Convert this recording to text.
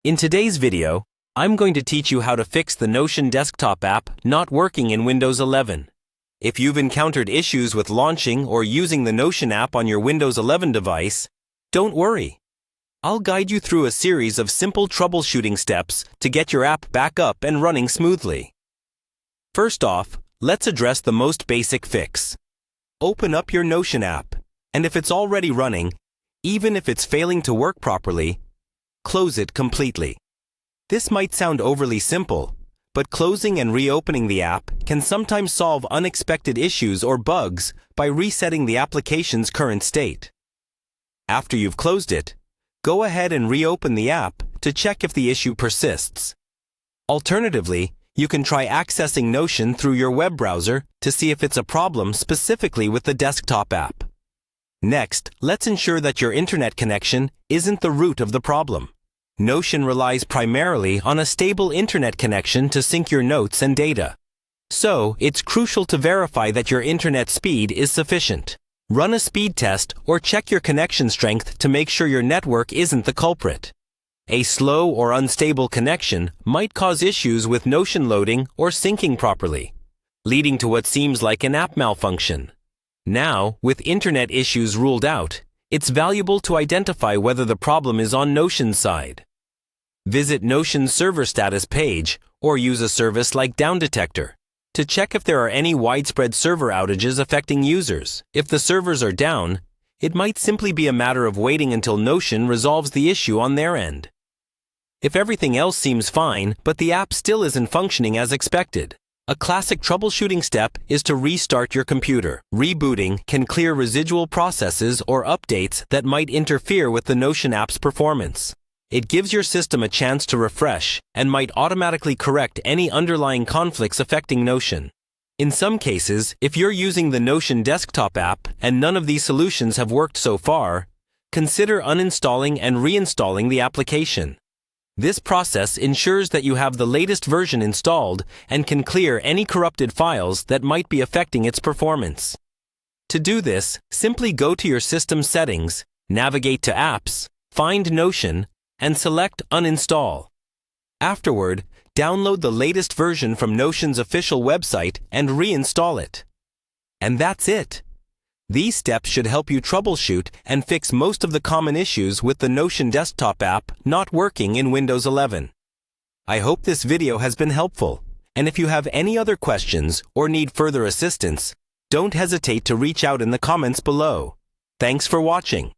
In today's video, I'm going to teach you how to fix the Notion desktop app not working in Windows 11. If you've encountered issues with launching or using the Notion app on your Windows 11 device, don't worry. I'll guide you through a series of simple troubleshooting steps to get your app back up and running smoothly. First off, let's address the most basic fix. Open up your Notion app, and if it's already running, even if it's failing to work properly, close it completely. This might sound overly simple, but closing and reopening the app can sometimes solve unexpected issues or bugs by resetting the application's current state. After you've closed it, go ahead and reopen the app to check if the issue persists. Alternatively, you can try accessing Notion through your web browser to see if it's a problem specifically with the desktop app. Next, let's ensure that your internet connection isn't the root of the problem. Notion relies primarily on a stable internet connection to sync your notes and data. So, it's crucial to verify that your internet speed is sufficient. Run a speed test or check your connection strength to make sure your network isn't the culprit. A slow or unstable connection might cause issues with Notion loading or syncing properly, leading to what seems like an app malfunction. Now, with internet issues ruled out, it's valuable to identify whether the problem is on Notion's side. Visit Notion's server status page or use a service like Downdetector to check if there are any widespread server outages affecting users. If the servers are down, it might simply be a matter of waiting until Notion resolves the issue on their end. If everything else seems fine, but the app still isn't functioning as expected, a classic troubleshooting step is to restart your computer. Rebooting can clear residual processes or updates that might interfere with the Notion app's performance. It gives your system a chance to refresh and might automatically correct any underlying conflicts affecting Notion. In some cases, if you're using the Notion desktop app and none of these solutions have worked so far, consider uninstalling and reinstalling the application. This process ensures that you have the latest version installed and can clear any corrupted files that might be affecting its performance. To do this, simply go to your system settings, navigate to Apps, find Notion, and select Uninstall. Afterward, download the latest version from Notion's official website and reinstall it. And that's it. These steps should help you troubleshoot and fix most of the common issues with the Notion desktop app not working in Windows 11. I hope this video has been helpful, and if you have any other questions or need further assistance, don't hesitate to reach out in the comments below. Thanks for watching.